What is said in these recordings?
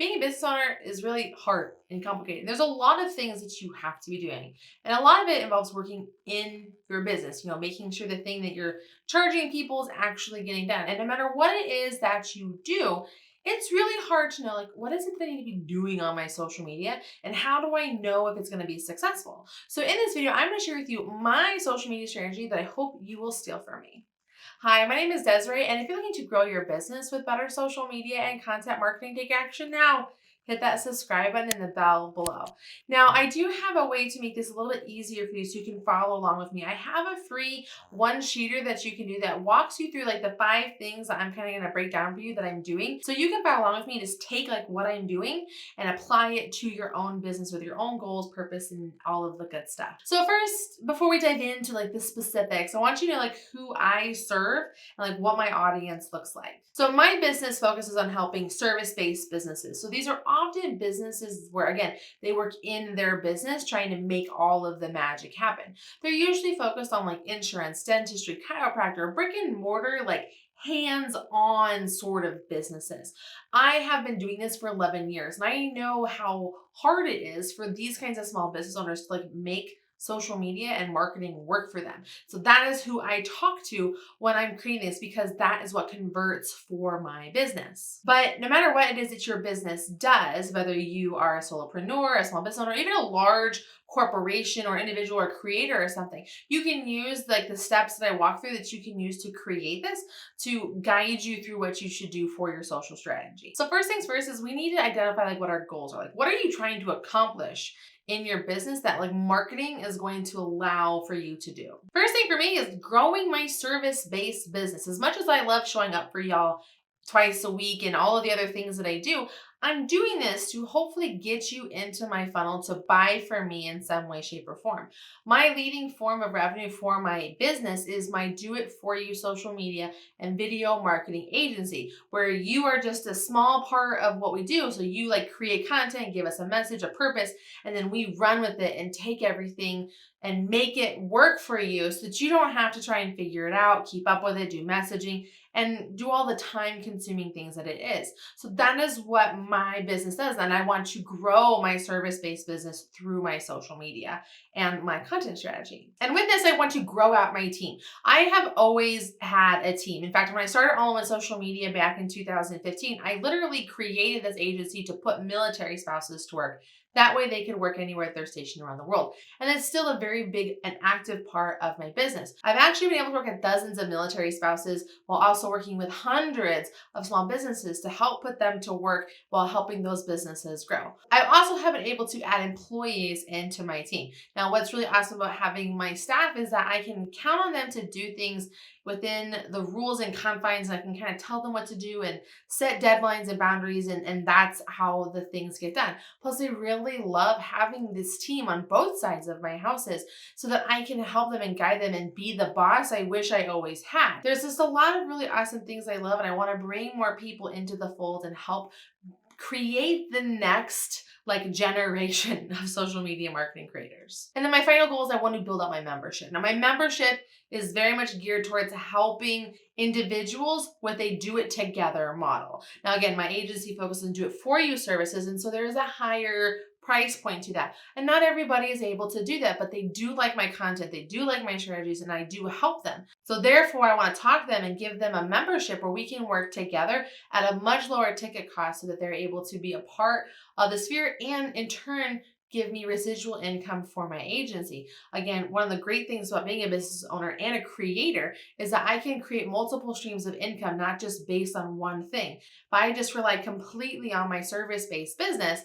Being a business owner is really hard and complicated. There's a lot of things that you have to be doing. And a lot of it involves working in your business, making sure the thing that you're charging people is actually getting done. And no matter what it is that you do, it's really hard to know, like, what is it that I need to be doing on my social media and how do I know if it's going to be successful? So in this video, I'm going to share with you my social media strategy that I hope you will steal from me. Hi, my name is Desiree, and if you're looking to grow your business with better social media and content marketing, take action now. Hit that subscribe button and the bell below. Now, I do have a way to make this a little bit easier for you so you can follow along with me. I have a free one-sheeter that you can do that walks you through like the 5 things that I'm kind of going to break down for you that I'm doing. So you can follow along with me and just take like what I'm doing and apply it to your own business with your own goals, purpose, and all of the good stuff. So first, before we dive into like the specifics, I want you to know like who I serve and like what my audience looks like. So my business focuses on helping service-based businesses. So these are often businesses where, again, they work in their business trying to make all of the magic happen. They're usually focused on like insurance, dentistry, chiropractor, brick and mortar, like hands-on sort of businesses. I have been doing this for 11 years and I know how hard it is for these kinds of small business owners to like make social media and marketing work for them. So that is who I talk to when I'm creating this because that is what converts for my business. But no matter what it is that your business does, whether you are a solopreneur, a small business owner, even a large corporation or individual or creator or something, you can use like the steps that I walk through that you can use to create this to guide you through what you should do for your social strategy. So first things first is we need to identify like what our goals are. Like what are you trying to accomplish in your business that like marketing is going to allow for you to do? First thing for me is growing my service-based business. As much as I love showing up for y'all twice a week and all of the other things that I do, I'm doing this to hopefully get you into my funnel to buy from me in some way, shape, or form. My leading form of revenue for my business is my do-it-for-you social media and video marketing agency, where you are just a small part of what we do. So you like create content, give us a message, a purpose, and then we run with it and take everything and make it work for you so that you don't have to try and figure it out, keep up with it, do messaging, and do all the time-consuming things that it is. So that is what my business does, and I want to grow my service-based business through my social media and my content strategy. And with this, I want to grow out my team. I have always had a team. In fact, when I started All in Social Media back in 2015, I literally created this agency to put military spouses to work. That way they could work anywhere at their station around the world. And it's still a very big and active part of my business. I've actually been able to work with dozens of military spouses while also working with hundreds of small businesses to help put them to work while helping those businesses grow. I also have been able to add employees into my team. Now, what's really awesome about having my staff is that I can count on them to do things within the rules and confines, and I can kind of tell them what to do and set deadlines and boundaries, and that's how the things get done. Plus, I really love having this team on both sides of my houses so that I can help them and guide them and be the boss I wish I always had. There's just a lot of really awesome things I love, and I want to bring more people into the fold and help create the next like generation of social media marketing creators. And then my final goal is I want to build out my membership. Now my membership is very much geared towards helping individuals with a do it together model. Now again, my agency focuses on do it for you services, and so there is a higher price point to that. And not everybody is able to do that, but they do like my content, they do like my strategies, and I do help them. So therefore, I want to talk to them and give them a membership where we can work together at a much lower ticket cost so that they're able to be a part of the sphere and in turn give me residual income for my agency. Again, one of the great things about being a business owner and a creator is that I can create multiple streams of income, not just based on one thing. If I just rely completely on my service-based business,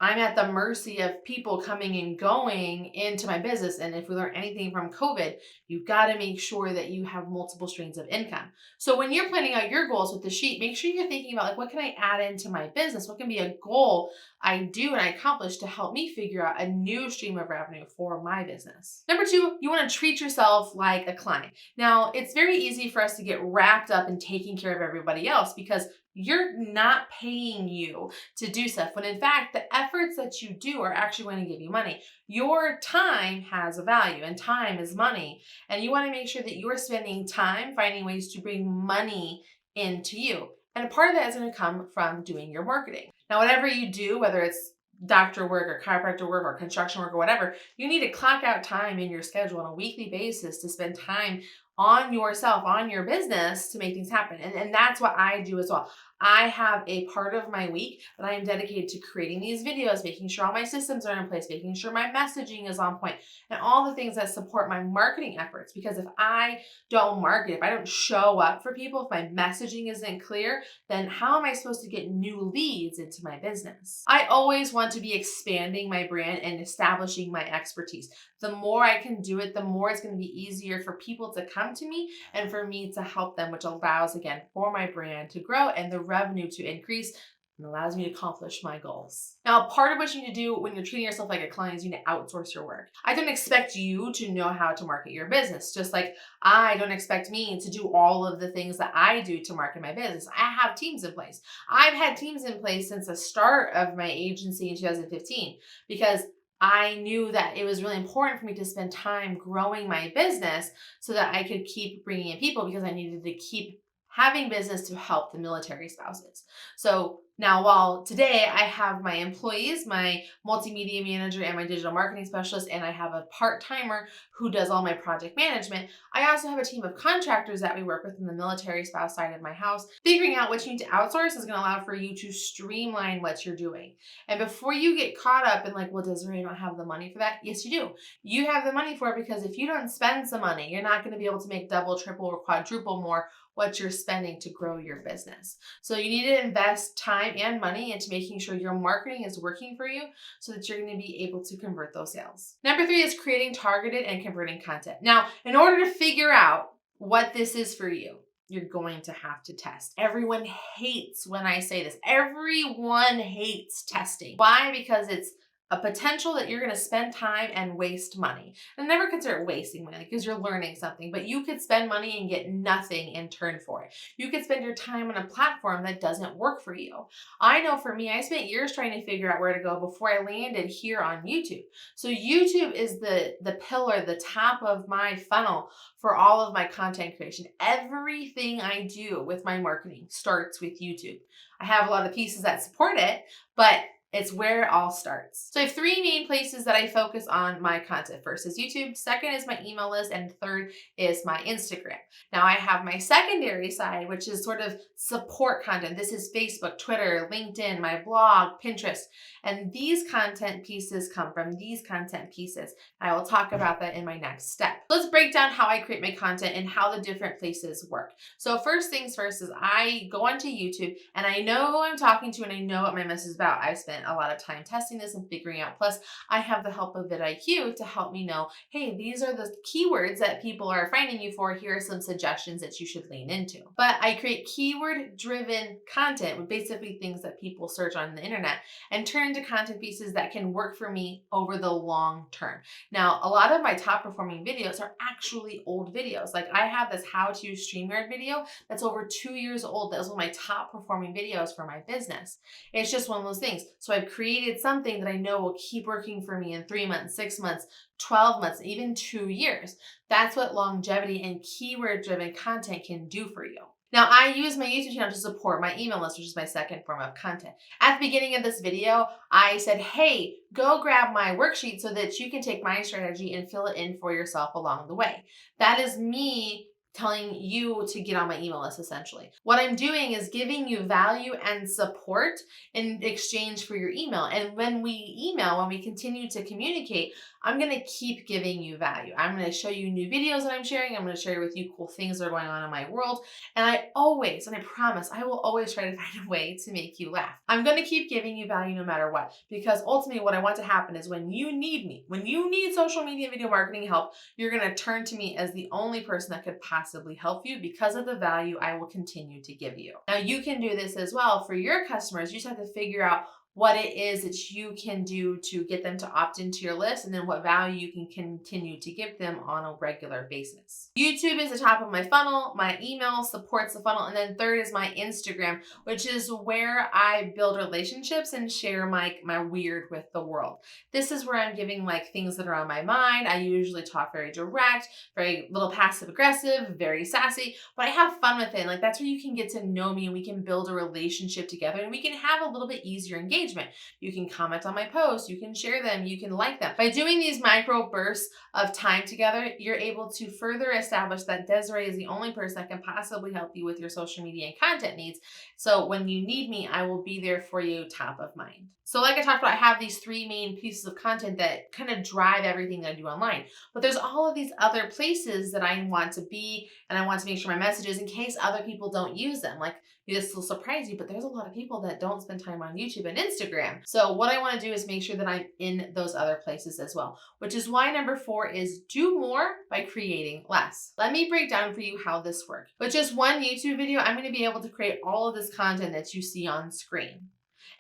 I'm at the mercy of people coming and going into my business. And if we learn anything from COVID, you've got to make sure that you have multiple streams of income. So when you're planning out your goals with the sheet, make sure you're thinking about like, what can I add into my business? What can be a goal I do and I accomplish to help me figure out a new stream of revenue for my business? Number 2, you want to treat yourself like a client. Now, it's very easy for us to get wrapped up in taking care of everybody else because you're not paying you to do stuff, when in fact, the efforts that you do are actually going to give you money. Your time has a value and time is money. And you want to make sure that you are spending time finding ways to bring money into you. And a part of that is going to come from doing your marketing. Now, whatever you do, whether it's doctor work or chiropractor work or construction work or whatever, you need to clock out time in your schedule on a weekly basis to spend time on yourself, on your business to make things happen. And that's what I do as well. I have a part of my week that I am dedicated to creating these videos, making sure all my systems are in place, making sure my messaging is on point, and all the things that support my marketing efforts. Because if I don't market, if I don't show up for people, if my messaging isn't clear, then how am I supposed to get new leads into my business? I always want to be expanding my brand and establishing my expertise. The more I can do it, the more it's going to be easier for people to come to me and for me to help them, which allows, again, for my brand to grow and the revenue to increase and allows me to accomplish my goals. Now, part of what you need to do when you're treating yourself like a client is you need to outsource your work. I don't expect you to know how to market your business, just like I don't expect me to do all of the things that I do to market my business. I have teams in place. I've had teams in place since the start of my agency in 2015 because I knew that it was really important for me to spend time growing my business so that I could keep bringing in people because I needed to keep having business to help the military spouses. So now, while today I have my employees, my multimedia manager and my digital marketing specialist, and I have a part-timer who does all my project management, I also have a team of contractors that we work with in the military spouse side of my house. Figuring out what you need to outsource is going to allow for you to streamline what you're doing. And before you get caught up in like, well, Desiree, I don't have the money for that. Yes, you do. You have the money for it because if you don't spend some money, you're not going to be able to make double, triple, or quadruple more what you're spending to grow your business. So you need to invest time and money into making sure your marketing is working for you so that you're going to be able to convert those sales. Number 3 is creating targeted and converting content. Now, in order to figure out what this is for you, you're going to have to test. Everyone hates when I say this. Everyone hates testing. Why? Because it's a potential that you're going to spend time and waste money. And never consider it wasting money because you're learning something, but you could spend money and get nothing in turn for it. You could spend your time on a platform that doesn't work for you. I know for me, I spent years trying to figure out where to go before I landed here on YouTube. So YouTube is the pillar, the top of my funnel for all of my content creation. Everything I do with my marketing starts with YouTube. I have a lot of pieces that support it, but it's where it all starts. So I have 3 main places that I focus on my content. First is YouTube, second is my email list, and third is my Instagram. Now I have my secondary side, which is sort of support content. This is Facebook, Twitter, LinkedIn, my blog, Pinterest. And these content pieces come from these content pieces. I will talk about that in my next step. Let's break down how I create my content and how the different places work. So first things first is I go onto YouTube and I know who I'm talking to and I know what my message is about. I've spent a lot of time testing this and figuring out. Plus, I have the help of vidIQ to help me know, hey, these are the keywords that people are finding you for. Here are some suggestions that you should lean into. But I create keyword-driven content with basically things that people search on the internet and turn into content pieces that can work for me over the long term. Now, a lot of my top performing videos are actually old videos. Like I have this how to StreamYard video that's over 2 years old. That was one of my top performing videos for my business. It's just one of those things. So I've created something that I know will keep working for me in 3 months, 6 months, 12 months, even 2 years. That's what longevity and keyword-driven content can do for you. Now, I use my YouTube channel to support my email list, which is my second form of content. At the beginning of this video, I said, hey, go grab my worksheet so that you can take my strategy and fill it in for yourself along the way. That is me telling you to get on my email list, essentially. What I'm doing is giving you value and support in exchange for your email. And when we email, when we continue to communicate, I'm going to keep giving you value. I'm going to show you new videos that I'm sharing. I'm going to share with you cool things that are going on in my world. And I always, and I promise, I will always try to find a way to make you laugh. I'm going to keep giving you value no matter what, because ultimately what I want to happen is when you need me, when you need social media video marketing help, you're going to turn to me as the only person that could possibly help you because of the value I will continue to give you. Now you can do this as well for your customers. You just have to figure out what it is that you can do to get them to opt into your list, and then what value you can continue to give them on a regular basis. YouTube is the top of my funnel. My email supports the funnel. And then third is my Instagram, which is where I build relationships and share my weird with the world. This is where I'm giving like things that are on my mind. I usually talk very direct, very little passive aggressive, very sassy, but I have fun with it. Like that's where you can get to know me and we can build a relationship together and we can have a little bit easier engagement. You can comment on my posts, you can share them, you can like them. By doing these micro bursts of time together, you're able to further establish that Desiree is the only person that can possibly help you with your social media and content needs. So when you need me, I will be there for you, top of mind. So like I talked about, I have these three main pieces of content that kind of drive everything that I do online. But there's all of these other places that I want to be, and I want to make sure my messages, in case other people don't use them. Like this will surprise you, but there's a lot of people that don't spend time on YouTube and Instagram. So what I want to do is make sure that I'm in those other places as well, which is why number 4 is do more by creating less. Let me break down for you how this works. With just one YouTube video, I'm going to be able to create all of this content that you see on screen.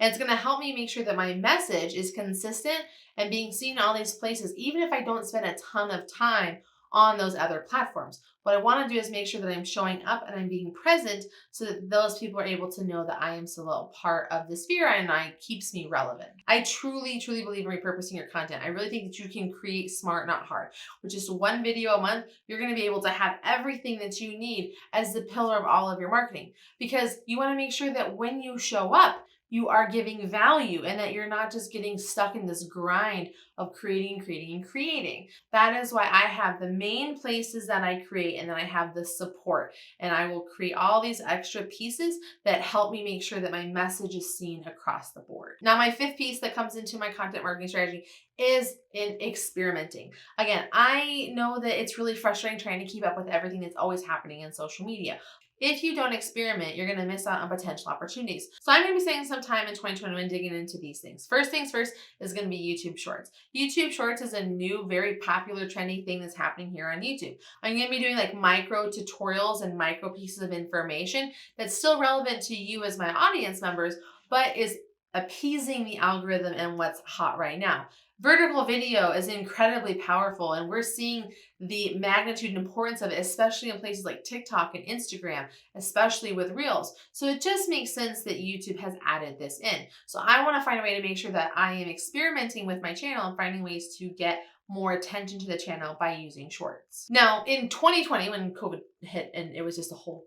And it's going to help me make sure that my message is consistent and being seen in all these places, even if I don't spend a ton of time on those other platforms. What I want to do is make sure that I'm showing up and I'm being present so that those people are able to know that I am still a part of the sphere and it keeps me relevant. I truly, truly believe in repurposing your content. I really think that you can create smart, not hard. With just one video a month, you're going to be able to have everything that you need as the pillar of all of your marketing, because you want to make sure that when you show up, you are giving value and that you're not just getting stuck in this grind of creating. That is why I have the main places that I create, and then I have the support, and I will create all these extra pieces that help me make sure that my message is seen across the board. Now, my 5th piece that comes into my content marketing strategy is in experimenting. Again, I know that it's really frustrating trying to keep up with everything that's always happening in social media. If you don't experiment, you're going to miss out on potential opportunities. So I'm going to be spending some time in 2021 digging into these things. First things first is going to be YouTube Shorts. YouTube Shorts is a new, very popular, trendy thing that's happening here on YouTube. I'm going to be doing like micro tutorials and micro pieces of information that's still relevant to you as my audience members, but is appeasing the algorithm and what's hot right now. Vertical video is incredibly powerful, and we're seeing the magnitude and importance of it, especially in places like TikTok and Instagram, especially with Reels. So it just makes sense that YouTube has added this in. So I want to find a way to make sure that I am experimenting with my channel and finding ways to get more attention to the channel by using shorts. Now, in 2020, when COVID hit and it was just a whole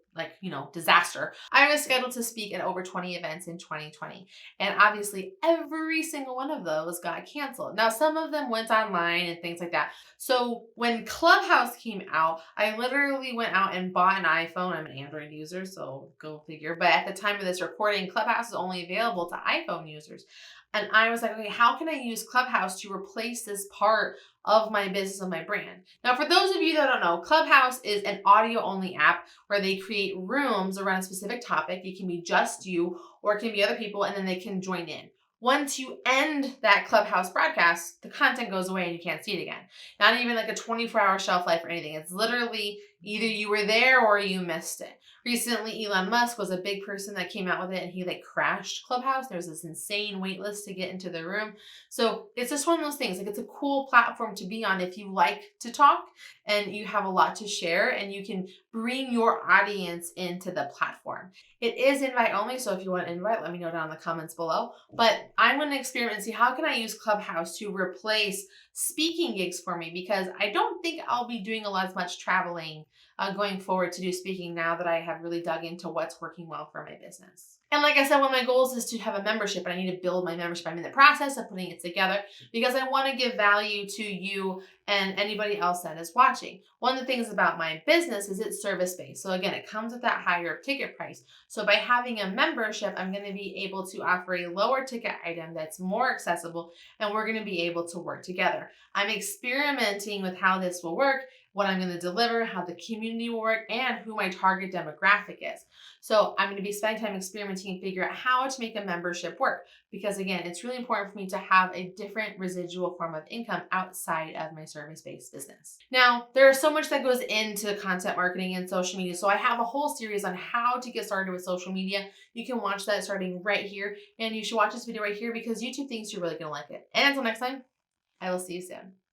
disaster, I was scheduled to speak at over 20 events in 2020. And obviously every single one of those got canceled. Now, some of them went online and things like that. So when Clubhouse came out, I literally went out and bought an iPhone. I'm an Android user, so go figure. But at the time of this recording, Clubhouse is only available to iPhone users. And I was like, okay, how can I use Clubhouse to replace this part of my business and my brand? Now, for those of you that don't know, Clubhouse is an audio-only app where they create rooms around a specific topic. It can be just you or it can be other people, and then they can join in. Once you end that Clubhouse broadcast, the content goes away and you can't see it again. Not even like a 24-hour shelf life or anything. It's literally either you were there or you missed it. Recently, Elon Musk was a big person that came out with it, and he crashed Clubhouse. There's this insane wait list to get into the room. So it's just one of those things. Like, it's a cool platform to be on if you like to talk and you have a lot to share and you can bring your audience into the platform. It is invite only, so if you want to invite, let me know down in the comments below. But I'm going to experiment and see how can I use Clubhouse to replace speaking gigs for me, because I don't think I'll be doing as much traveling going forward to do speaking now that I have really dug into what's working well for my business. And like I said, one of my goals is to have a membership, and I need to build my membership. I'm in the process of putting it together because I want to give value to you and anybody else that is watching. One of the things about my business is it's service-based. So again, it comes with that higher ticket price. So by having a membership, I'm going to be able to offer a lower ticket item that's more accessible, and we're going to be able to work together. I'm experimenting with how this will work. what I'm going to deliver, how the community will work, and who my target demographic is. So I'm going to be spending time experimenting and figure out how to make a membership work. Because again, it's really important for me to have a different residual form of income outside of my service-based business. Now, there's so much that goes into content marketing and social media. So I have a whole series on how to get started with social media. You can watch that starting right here. And you should watch this video right here because YouTube thinks you're really going to like it. And until next time, I will see you soon.